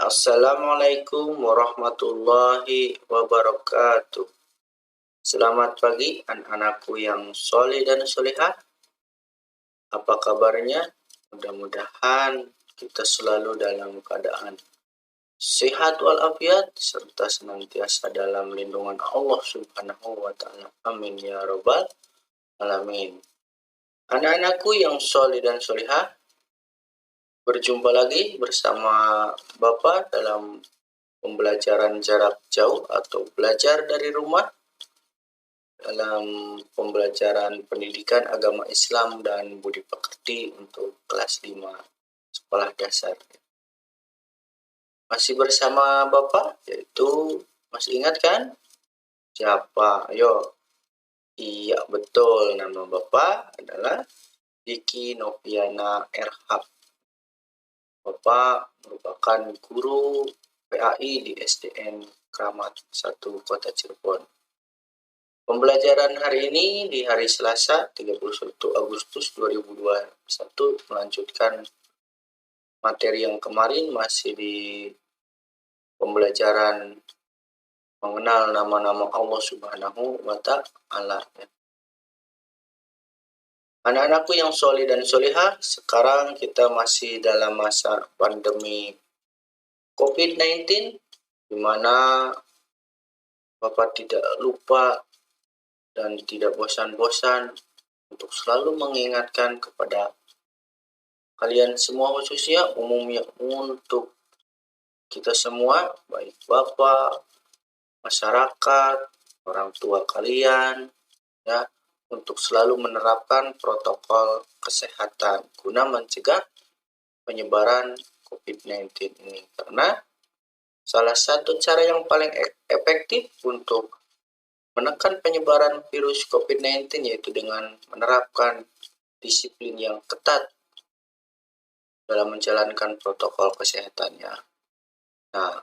Assalamualaikum warahmatullahi wabarakatuh. Selamat pagi anak-anakku yang soleh dan solehah. Apa kabarnya? Mudah-mudahan kita selalu dalam keadaan sehat walafiat serta senantiasa dalam lindungan Allah Subhanahu wa Ta'ala. Amin ya Rabbal Alamin. Anak-anakku yang soleh dan solehah, berjumpa lagi bersama Bapak dalam pembelajaran jarak jauh atau belajar dari rumah dalam pembelajaran pendidikan agama Islam dan budi pekerti untuk kelas 5 sekolah dasar. Masih bersama Bapak, yaitu masih ingat kan? Siapa? Ayo. Iya, betul. Nama Bapak adalah Diki Noviana Erhab. Bapak merupakan guru PAI di SDN Kramat 1 Kota Cirebon. Pembelajaran hari ini di hari Selasa 31 Agustus 2021 melanjutkan materi yang kemarin, masih di pembelajaran mengenal nama-nama Allah Subhanahu wa Ta'ala. Anak-anakku yang soleh dan solehah, sekarang kita masih dalam masa pandemi COVID-19, di mana Bapak tidak lupa dan tidak bosan-bosan untuk selalu mengingatkan kepada kalian semua, khususnya umumnya untuk kita semua, baik Bapak, masyarakat, orang tua kalian, ya, untuk selalu menerapkan protokol kesehatan guna mencegah penyebaran COVID-19 ini. Karena salah satu cara yang paling efektif untuk menekan penyebaran virus COVID-19 yaitu dengan menerapkan disiplin yang ketat dalam menjalankan protokol kesehatannya. Nah,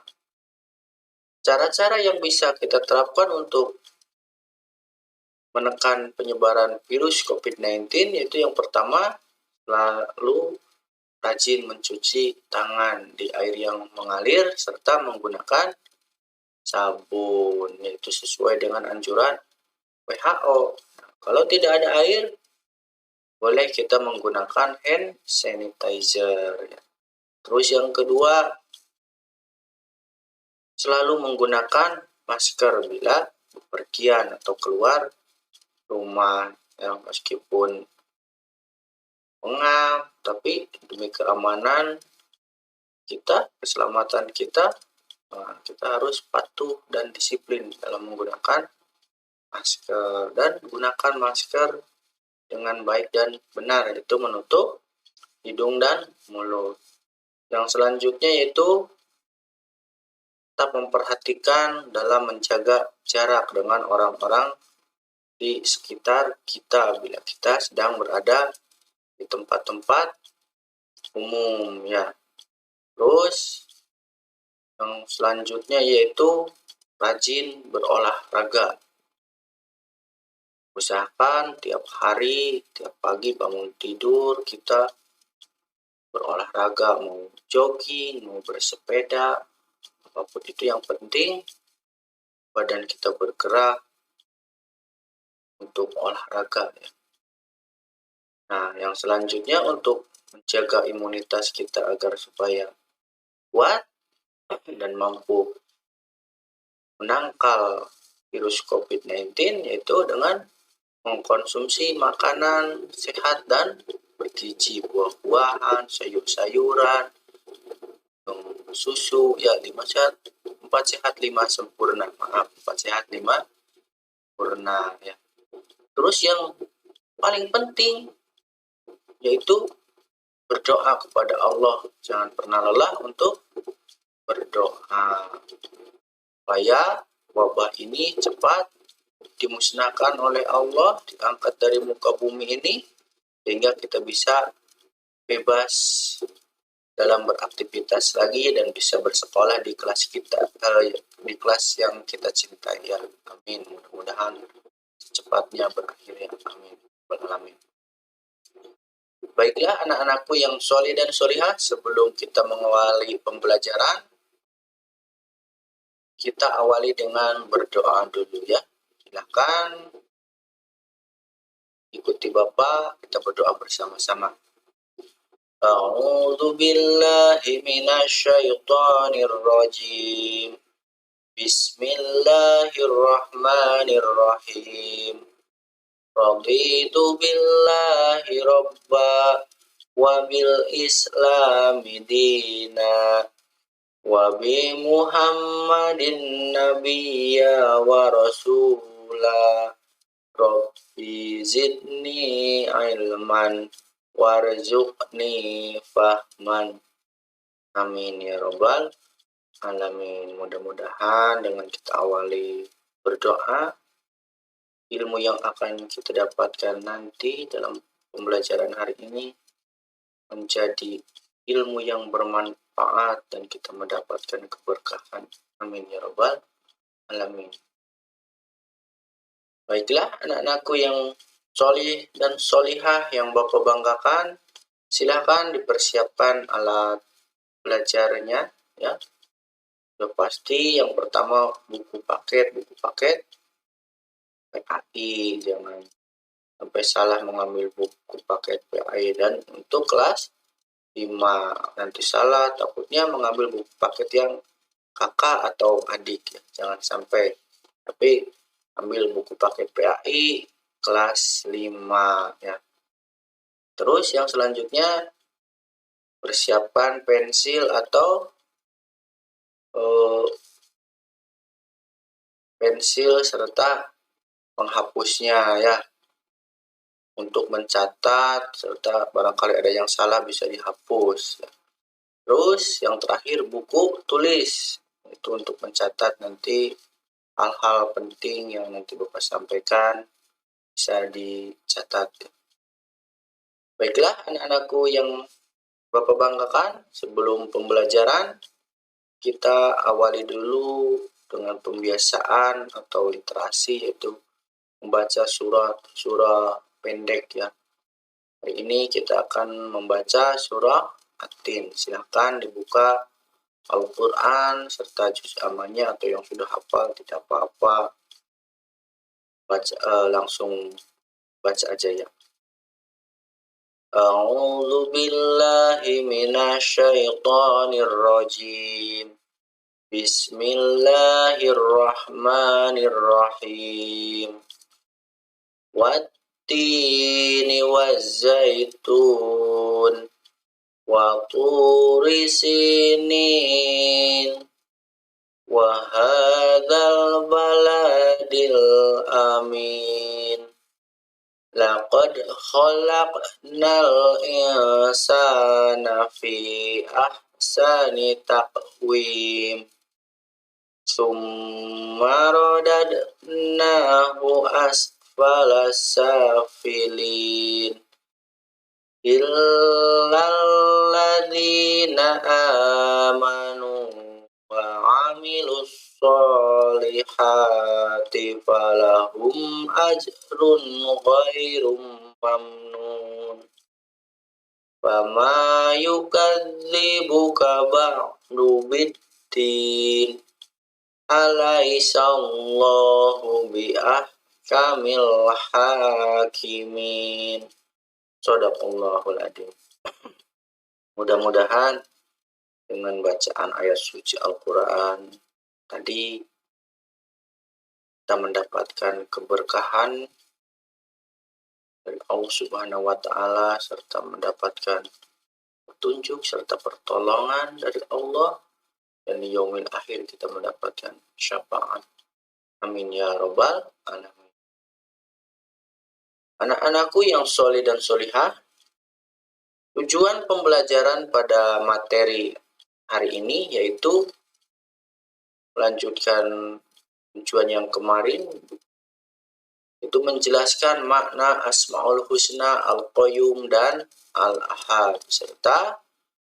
cara-cara yang bisa kita terapkan untuk menekan penyebaran virus COVID-19 yaitu yang pertama, selalu rajin mencuci tangan di air yang mengalir serta menggunakan sabun, yaitu sesuai dengan anjuran WHO. Nah, kalau tidak ada air, boleh kita menggunakan hand sanitizer. Terus yang kedua, selalu menggunakan masker bila bepergian atau keluar rumah, ya, meskipun pengap, tapi demi keamanan kita, keselamatan kita, kita harus patuh dan disiplin dalam menggunakan masker, dan gunakan masker dengan baik dan benar, yaitu menutup hidung dan mulut. Yang selanjutnya yaitu tetap memperhatikan dalam menjaga jarak dengan orang-orang di sekitar kita bila kita sedang berada di tempat-tempat umum, ya. Terus yang selanjutnya yaitu rajin berolahraga. Usahakan tiap hari, tiap pagi bangun tidur kita berolahraga, mau jogging, mau bersepeda, apapun itu yang penting badan kita bergerak untuk olahraga, ya. Nah, yang selanjutnya untuk menjaga imunitas kita agar supaya kuat dan mampu menangkal virus COVID-19 yaitu dengan mengkonsumsi makanan sehat dan bergizi, buah-buahan, sayur-sayuran, susu, ya, 4 sehat 5 sempurna. 4 sehat 5 sempurna, ya. Terus yang paling penting yaitu berdoa kepada Allah. Jangan pernah lelah untuk berdoa supaya wabah ini cepat dimusnahkan oleh Allah, diangkat dari muka bumi ini, sehingga kita bisa bebas dalam beraktivitas lagi dan bisa bersekolah di kelas kita, di kelas yang kita cintai, ya. Amin. Mudah-mudahan secepatnya berakhir, ya. Amin. Amin. Baiklah anak-anakku yang soleh dan solihah, sebelum kita mengawali pembelajaran, kita awali dengan berdoa dulu ya. Silakan ikuti Bapak, kita berdoa bersama-sama. A'udzu billahi minasyaitonir rajim. Bismillahirrahmanirrahim. Raditu billahi rabba wa bil islami dina wa bi Muhammadin nabiyya wa rasula. Rabbi zidni ilman warzuqni fahman. Amin ya robbal alamin. Mudah-mudahan dengan kita awali berdoa, ilmu yang akan kita dapatkan nanti dalam pembelajaran hari ini menjadi ilmu yang bermanfaat dan kita mendapatkan keberkahan. Amin ya robbal alamin. Baiklah anak-anakku yang solih dan solihah yang Bapak banggakan, silahkan dipersiapkan alat belajarnya ya. Sudah pasti yang pertama buku paket PAI, jangan sampai salah mengambil buku paket PAI. Dan untuk kelas 5 nanti salah, takutnya mengambil buku paket yang kakak atau adik ya, jangan sampai. Tapi ambil buku paket PAI kelas 5 ya. Terus yang selanjutnya persiapan pensil atau pensil serta penghapusnya ya, untuk mencatat serta barangkali ada yang salah bisa dihapus ya. Terus yang terakhir buku tulis, itu untuk mencatat nanti hal-hal penting yang nanti Bapak sampaikan bisa dicatat. Baiklah anak-anakku yang Bapak banggakan, sebelum pembelajaran kita awali dulu dengan pembiasaan atau literasi, yaitu membaca surah pendek ya. Hari ini kita akan membaca surah At-Tin. Silahkan dibuka Al-Quran serta juz amannya, atau yang sudah hafal tidak apa-apa, langsung baca aja ya. A'udzu billahi minasyaitonir rajim. Bismillahirrahmanirrahim. Wattini wazzaitun wa turi sinin wa hadzal baladil amin. Laqad khalaqnal insana fi ahsani taqwim. Summa radadnahu asfala safilin. Illal ladzina amanu wa amilus solihati falahum ajrun ghairu mamnun. Fama yukadzibuka ba'du biddin. Alaihissallahu biahkamil hakimin. Shadaqallahul adzim. Mudah-mudahan dengan bacaan ayat suci Al-Quran tadi kita mendapatkan keberkahan dari Allah Subhanahu wa Ta'ala, serta mendapatkan petunjuk serta pertolongan dari Allah, dan di yaumil akhir kita mendapatkan syafaat. Amin ya robbal alamin. Anak-anakku yang soleh dan solihah, tujuan pembelajaran pada materi hari ini yaitu melanjutkan tujuan yang kemarin, itu menjelaskan makna Asmaul Husna, Al-Qayyum dan Al-Ahad, serta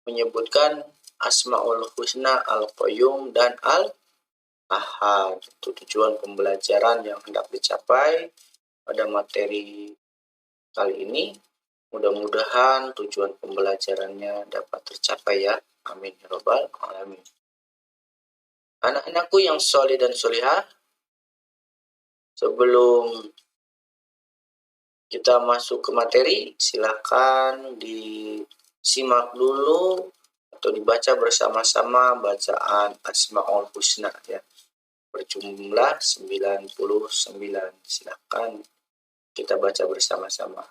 menyebutkan Asmaul Husna, Al-Qayyum dan Al-Ahad. Itu tujuan pembelajaran yang hendak dicapai pada materi kali ini. Mudah-mudahan tujuan pembelajarannya dapat tercapai ya. Amin ya robbal alamin. Anak-anakku yang soleh dan solehah, sebelum kita masuk ke materi, silakan disimak dulu atau dibaca bersama-sama bacaan Asmaul Husna ya. Berjumlah 99. Silakan kita baca bersama-sama.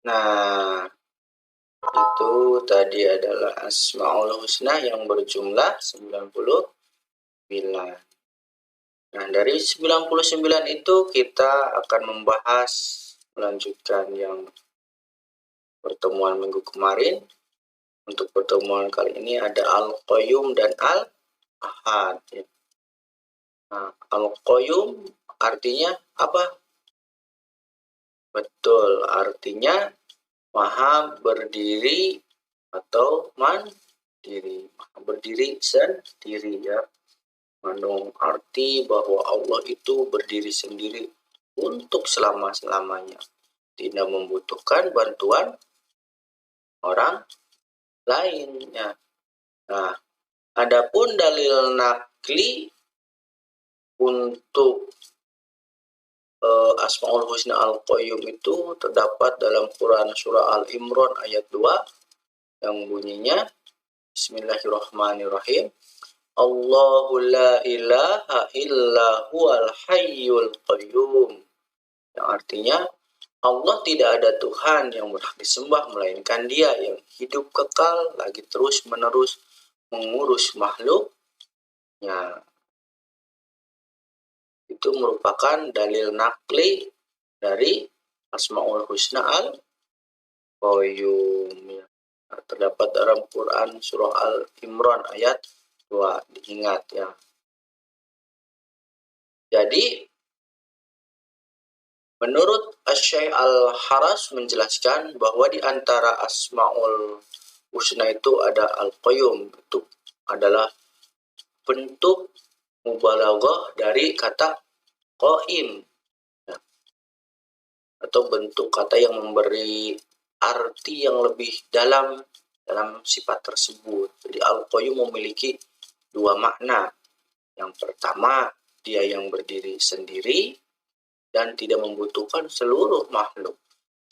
Nah, itu tadi adalah Asmaul Husna yang berjumlah 99. Nah, dari 99 itu kita akan membahas melanjutkan yang pertemuan minggu kemarin. Untuk pertemuan kali ini ada Al-Qayyum dan Al-Ahad. Nah, Al-Qayyum artinya apa? Betul, artinya maha berdiri atau mandiri. Maha berdiri sendiri ya. Mengandung arti bahwa Allah itu berdiri sendiri untuk selama-lamanya. Tidak membutuhkan bantuan orang lainnya. Nah, adapun dalil nakli untuk Asmaul Husna Al-Qayyum itu terdapat dalam Quran Surah Al-Imran ayat 2 yang bunyinya Bismillahirrahmanirrahim. Allahu la ilaha illa huwal hayyul qayyum. Yang artinya Allah tidak ada Tuhan yang berhak disembah melainkan Dia yang hidup kekal lagi terus menerus mengurus makhluknya. Itu merupakan dalil nakli dari Asmaul Husna Al-Qayyum. Terdapat dalam Quran surah Al-Imran ayat 2. Diingat ya. Jadi menurut Asy-Syaikh Al-Haras menjelaskan bahwa di antara Asmaul Husna itu ada Al-Qayyum. Itu adalah bentuk mubalaghah dari kata qaim, atau bentuk kata yang memberi arti yang lebih dalam sifat tersebut. Jadi Al-Qayyum memiliki dua makna. Yang pertama, Dia yang berdiri sendiri dan tidak membutuhkan seluruh makhluk,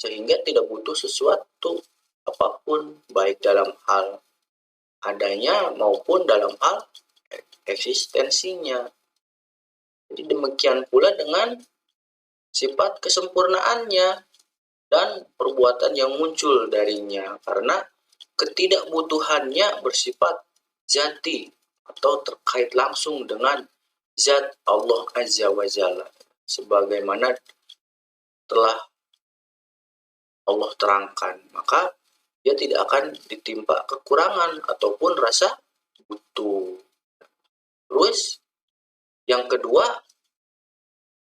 sehingga tidak butuh sesuatu apapun, baik dalam hal adanya maupun dalam hal eksistensinya. Jadi demikian pula dengan sifat kesempurnaannya dan perbuatan yang muncul darinya, karena ketidakbutuhannya bersifat zati atau terkait langsung dengan zat Allah Azza wa Jalla, sebagaimana telah Allah terangkan. Maka dia tidak akan ditimpa kekurangan ataupun rasa butuh. Terus yang kedua,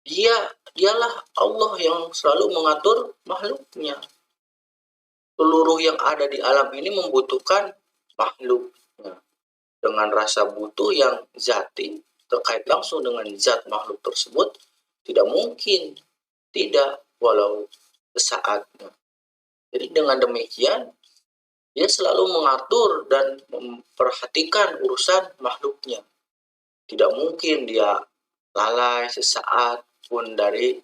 dialah Allah yang selalu mengatur makhluknya. Seluruh yang ada di alam ini membutuhkan makhluknya. Dengan rasa butuh yang zati terkait langsung dengan zat makhluk tersebut, tidak mungkin tidak walau sesaat. Jadi dengan demikian dia selalu mengatur dan memperhatikan urusan makhluknya. Tidak mungkin dia lalai sesaat pun dari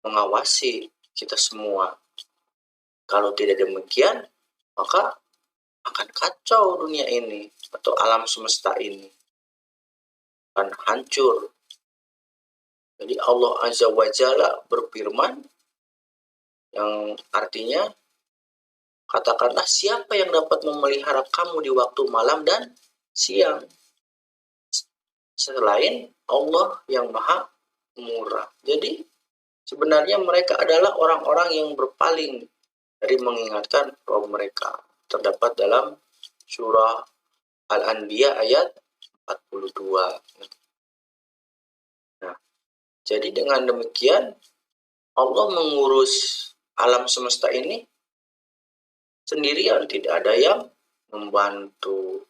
mengawasi kita semua. Kalau tidak demikian, maka akan kacau dunia ini atau alam semesta ini, akan hancur. Jadi Allah Azza wa Jalla berfirman yang artinya, katakanlah siapa yang dapat memelihara kamu di waktu malam dan siang selain Allah yang maha murah. Jadi sebenarnya mereka adalah orang-orang yang berpaling dari mengingatkan Rabb mereka. Terdapat dalam surah Al-Anbiya ayat 42. Nah, jadi dengan demikian Allah mengurus alam semesta ini sendirian, tidak ada yang membantu.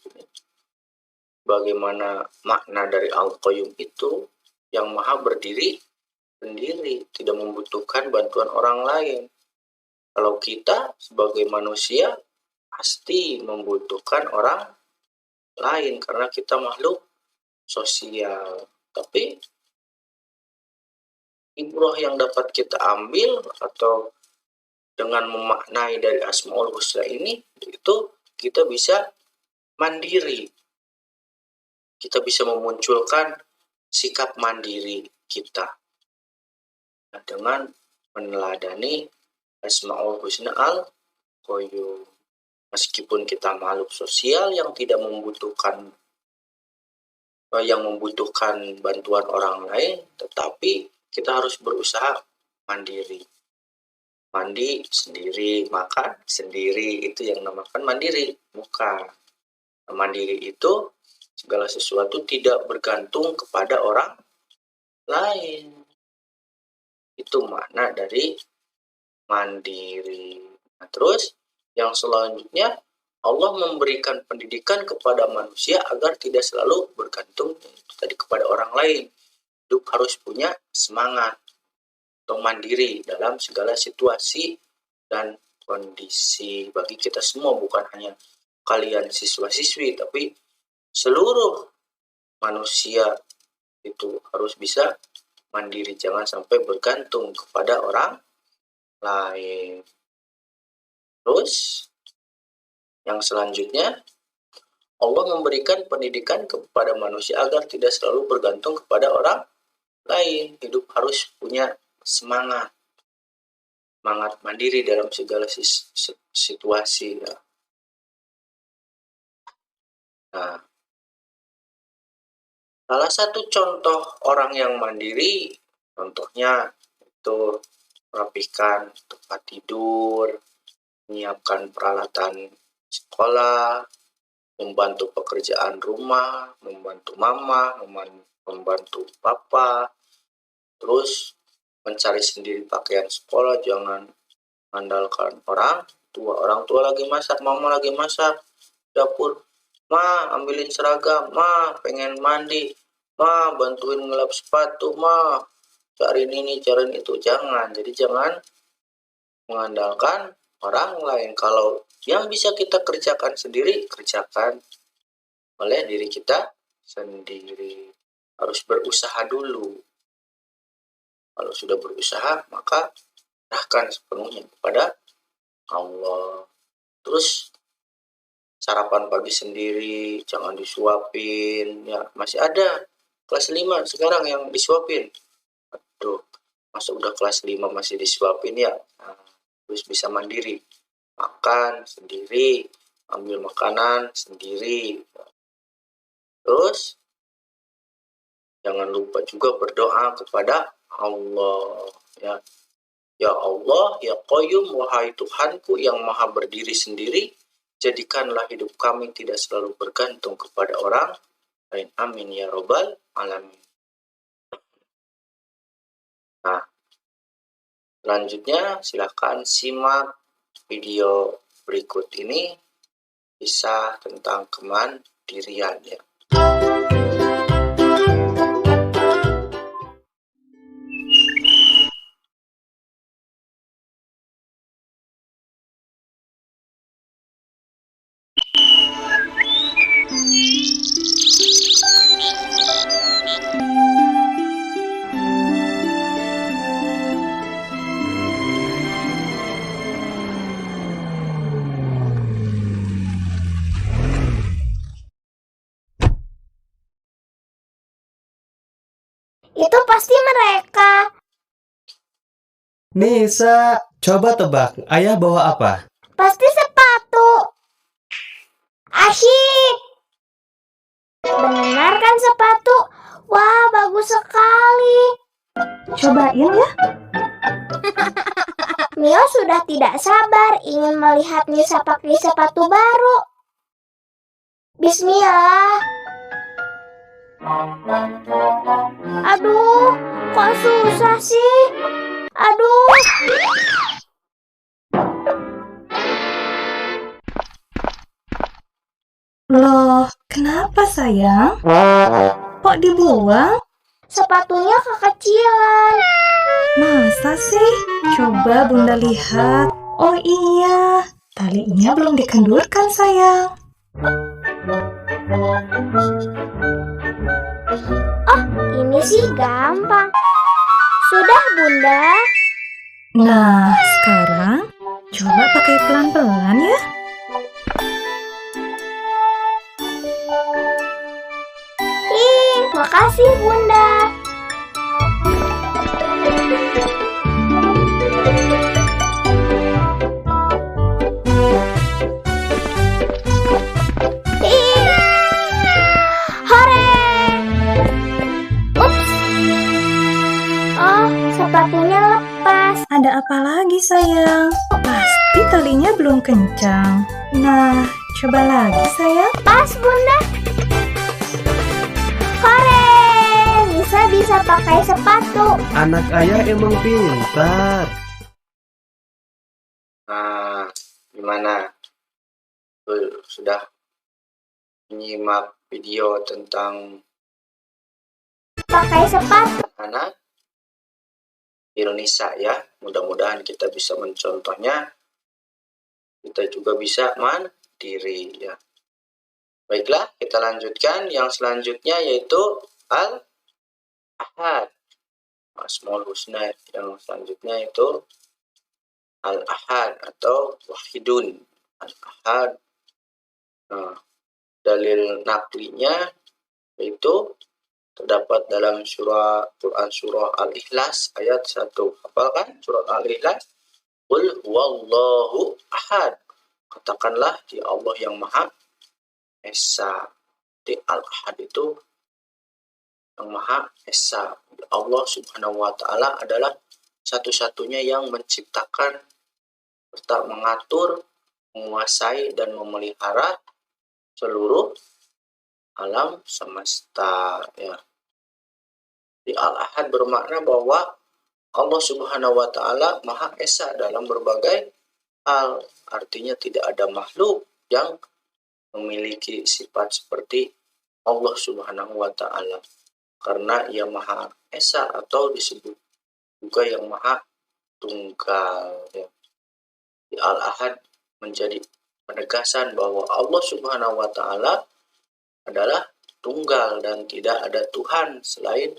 Bagaimana makna dari Al-Qayyum itu, yang maha berdiri sendiri, tidak membutuhkan bantuan orang lain. Kalau kita sebagai manusia pasti membutuhkan orang lain karena kita makhluk sosial. Tapi ibrah yang dapat kita ambil atau dengan memaknai dari Asmaul Husna ini, itu kita bisa mandiri. Kita bisa memunculkan sikap mandiri kita dengan meneladani Asmaul Husna Al-Qayyum. Meskipun kita makhluk sosial yang tidak membutuhkan bantuan orang lain, tetapi kita harus berusaha mandiri. Mandi sendiri, makan sendiri, itu yang namakan mandiri. Bukan. Mandiri itu segala sesuatu tidak bergantung kepada orang lain. Itu makna dari mandiri. Nah, terus yang selanjutnya, Allah memberikan pendidikan kepada manusia agar tidak selalu bergantung tadi kepada orang lain. Hidup harus punya semangat atau mandiri dalam segala situasi dan kondisi. Bagi kita semua, bukan hanya kalian siswa-siswi, tapi seluruh manusia itu harus bisa mandiri, jangan sampai bergantung kepada orang lain. Terus yang selanjutnya, Allah memberikan pendidikan kepada manusia agar tidak selalu bergantung kepada orang lain. Hidup harus punya semangat mandiri dalam segala situasi ya. Nah, salah satu contoh orang yang mandiri, contohnya itu merapikan tempat tidur, menyiapkan peralatan sekolah, membantu pekerjaan rumah, membantu mama, membantu papa, terus mencari sendiri pakaian sekolah, jangan mengandalkan orang tua lagi masak, mama lagi masak, dapur, ma ambilin seragam, ma pengen mandi, ma bantuin ngelap sepatu, ma cari ini cari itu. Jadi jangan mengandalkan orang lain. Kalau yang bisa kita kerjakan sendiri, kerjakan oleh diri kita sendiri. Harus berusaha dulu. Kalau sudah berusaha, maka serahkan sepenuhnya kepada Allah. Terus sarapan pagi sendiri, jangan disuapin. Ya, masih ada kelas 5 sekarang yang disuapin. Aduh, masa udah kelas 5 masih disuapin ya. Nah, terus bisa mandiri. Makan sendiri, ambil makanan sendiri. Terus jangan lupa juga berdoa kepada Allah ya. Ya Allah, ya Qayyum, wahai Tuhanku yang maha berdiri sendiri, jadikanlah hidup kami tidak selalu bergantung kepada orang lain. Amin ya Rabbal Alamin. Nah, selanjutnya silakan simak video berikut ini, kisah tentang kemandirian ya. Itu pasti mereka. Nisa, coba tebak, ayah bawa apa? Pasti sepatu. Asyik. Benar kan sepatu? Wah, bagus sekali. Cobain ya. Mio sudah tidak sabar ingin melihat Nisa pakai sepatu baru. Bismillah. Aduh, kok susah sih? Aduh. Loh, kenapa sayang? Kok dibuang? Sepatunya kekecilan. Masa sih? Coba Bunda lihat. Oh iya, talinya belum dikendurkan sayang. Oh, ini sih gampang. Sudah, Bunda. Nah, sekarang coba pakai pelan-pelan ya. Makasih, Bunda. Hore! Ups. Oh, sepatunya lepas. Ada apa lagi sayang? Pasti talinya belum kencang. Nah, coba lagi sayang. Pas, Bunda. Hore! Nisa bisa pakai sepatu. Anak ayah emang pintar. Nah, gimana? Sudah menyimak video tentang Pakai sepatu. anak Indonesia ya. Mudah-mudahan kita bisa mencontohnya. Kita juga bisa mandiri ya. Baiklah, kita lanjutkan. Yang selanjutnya yaitu Al-Ahad. Asmaul Husna. Yang selanjutnya itu Al-Ahad atau Wahidun. Al-Ahad. Nah, Dalil naklinya yaitu terdapat dalam Quran surah Al-Ikhlas ayat 1. Hafalkan surat Al-Ikhlas? Qul huwallahu ahad. Katakanlah di Allah yang Maha Esa. Di Al-Ahad itu yang Maha Esa. Allah Subhanahu wa Ta'ala adalah satu-satunya yang menciptakan serta mengatur, menguasai, dan memelihara seluruh alam semesta. Ya. Di Al-Ahad bermakna bahwa Allah Subhanahu wa Ta'ala Maha Esa dalam berbagai hal. Artinya tidak ada makhluk yang memiliki sifat seperti Allah Subhanahu wa Ta'ala, karena Ia Maha Esa atau disebut juga yang Maha Tunggal. Ya. Di Al-Ahad menjadi penegasan bahwa Allah Subhanahu wa Ta'ala adalah tunggal dan tidak ada Tuhan selain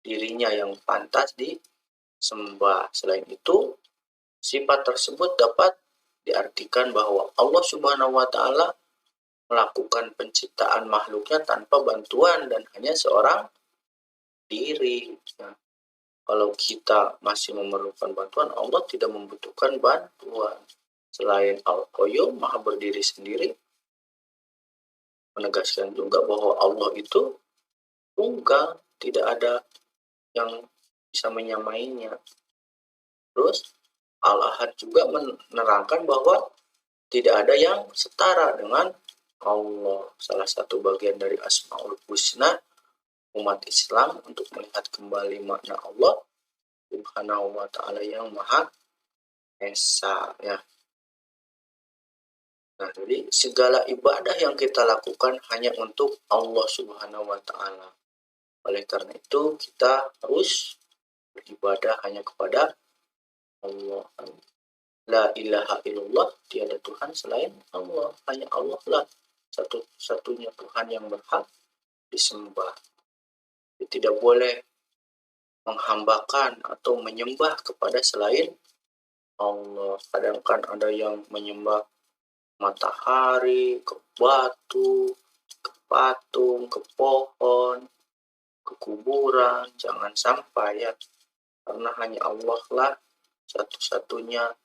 dirinya yang pantas disembah. Selain itu, sifat tersebut dapat diartikan bahwa Allah Subhanahu wa Ta'ala melakukan penciptaan makhluknya tanpa bantuan dan hanya seorang diri. Nah, kalau kita masih memerlukan bantuan, Allah tidak membutuhkan bantuan. Selain Al-Qayyum, Maha berdiri sendiri, menegaskan juga bahwa Allah itu tunggal, tidak ada yang bisa menyamainya. Terus Al-Ahad juga menerangkan bahwa tidak ada yang setara dengan Allah. Salah satu bagian dari Asmaul Husna umat Islam untuk melihat kembali makna Allah Subhanahu wa Ta'ala yang Maha Esa. Ya. Nah, jadi segala ibadah yang kita lakukan hanya untuk Allah Subhanahu wa Ta'ala. Oleh karena itu kita harus beribadah hanya kepada Allah. La ilaha illallah, tiada Tuhan selain Allah. Hanya Allah lah satu-satunya Tuhan yang berhak disembah. Tidak boleh menghambakan atau menyembah kepada selain Allah. Kadang kan ada yang menyembah matahari, ke batu, ke patung, ke pohon, ke kuburan. Jangan sampai ya, karena hanya Allah lah satu-satunya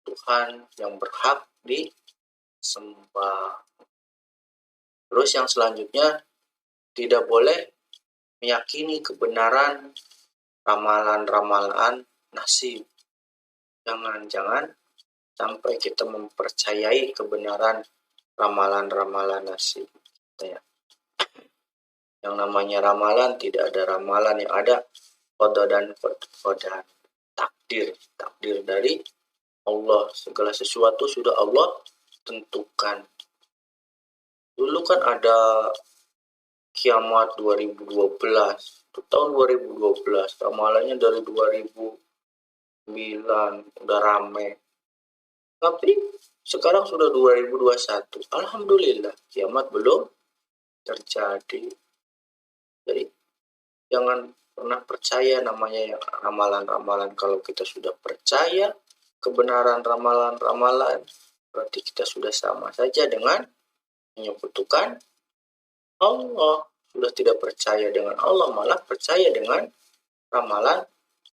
Tuhan yang berhak disembah. Terus yang selanjutnya, tidak boleh meyakini kebenaran ramalan-ramalan nasib. Jangan sampai kita mempercayai kebenaran ramalan-ramalan nasib. Ya. Yang namanya ramalan, tidak ada ramalan, yang ada qada dan qadar. Takdir dari Allah. Segala sesuatu sudah Allah tentukan. Dulu kan ada kiamat 2012, tahun 2012, ramalannya dari 2009 udah rame. Tapi sekarang sudah 2021. Alhamdulillah, kiamat belum terjadi. Jadi jangan pernah percaya namanya ramalan-ramalan. Kalau kita sudah percaya kebenaran ramalan-ramalan, berarti kita sudah sama saja dengan menyekutukan Allah. Sudah tidak percaya dengan Allah, malah percaya dengan ramalan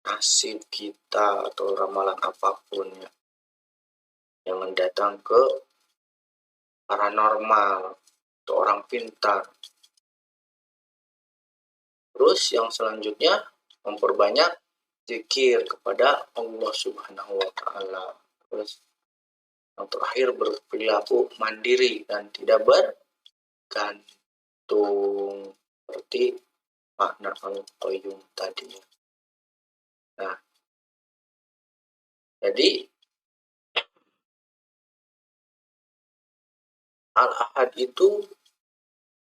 nasib kita atau ramalan apapun ya, yang datang ke paranormal atau orang pintar. Terus yang selanjutnya, memperbanyak zikir kepada Allah Subhanahu wa Ta'ala. Terus yang terakhir, berperilaku mandiri dan tidak bergantung, seperti makna Al-Qayyum tadi. Nah, jadi Al-Ahad itu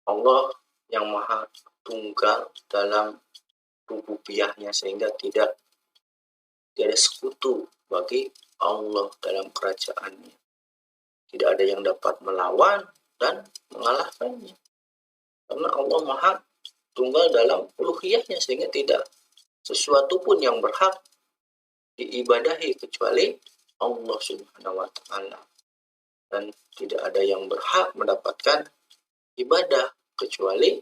Allah yang Maha Tunggal dalam rububiyahnya, sehingga tidak ada sekutu bagi Allah dalam kerajaannya. Tidak ada yang dapat melawan dan mengalahkannya, karena Allah Maha Tunggal dalam uluhiyahnya, sehingga tidak sesuatu pun yang berhak diibadahi kecuali Allah Subhanahu wa Ta'ala. dan tidak ada yang berhak mendapatkan ibadah kecuali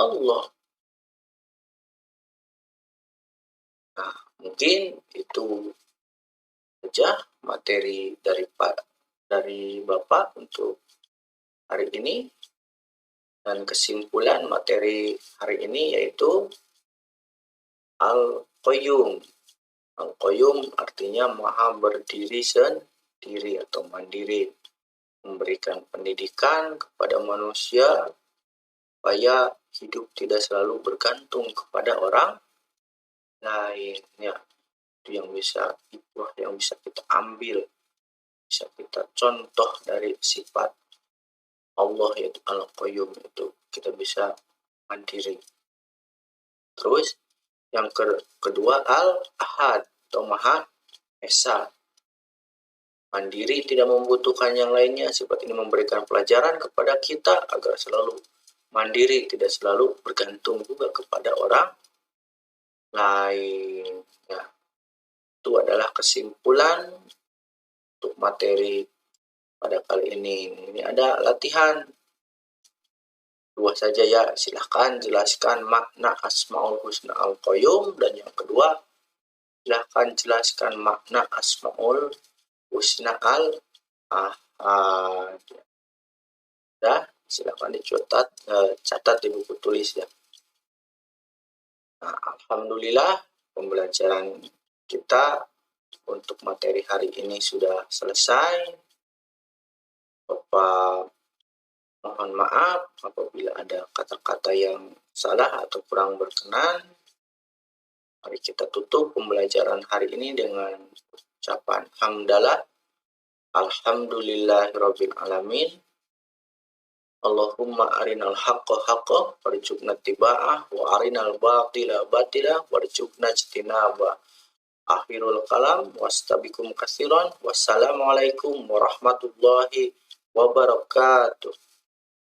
Allah. Nah, mungkin itu saja materi dari Bapak untuk hari ini. Dan kesimpulan materi hari ini yaitu Al-Qayyum. Al-Qayyum artinya maha berdiri sendiri atau mandiri, memberikan pendidikan kepada manusia supaya hidup tidak selalu bergantung kepada orang lain. Ya, itu yang bisa kita ambil, bisa kita contoh dari sifat Allah yaitu Al-Qayyum, itu kita bisa mandiri. Terus yang kedua Al-Ahad atau Maha Esa, mandiri, tidak membutuhkan yang lainnya. Sifat ini memberikan pelajaran kepada kita agar selalu mandiri, tidak selalu bergantung juga kepada orang lain. Ya, itu adalah kesimpulan untuk materi pada kali ini. Ini ada latihan 2 saja ya. Silahkan jelaskan makna Asmaul Husna Al-Qayyum, dan yang kedua silahkan jelaskan makna Asmaul Husna Al-Ahad. Dah, silahkan catat di buku tulis ya. Nah, alhamdulillah pembelajaran kita untuk materi hari ini sudah selesai. Bapak mohon maaf apabila ada kata-kata yang salah atau kurang berkenan. Mari kita tutup pembelajaran hari ini dengan ucapan hamdalah. Alhamdulillahirabbil alamin. Allahumma arinal haqqa haqqa warzuqna ittiba'ah wa arinal batila batila warzuqna ijtinabah. Akhirul kalam, wastabikum katsiran. Wassalamualaikum warahmatullahi wabarakatuh.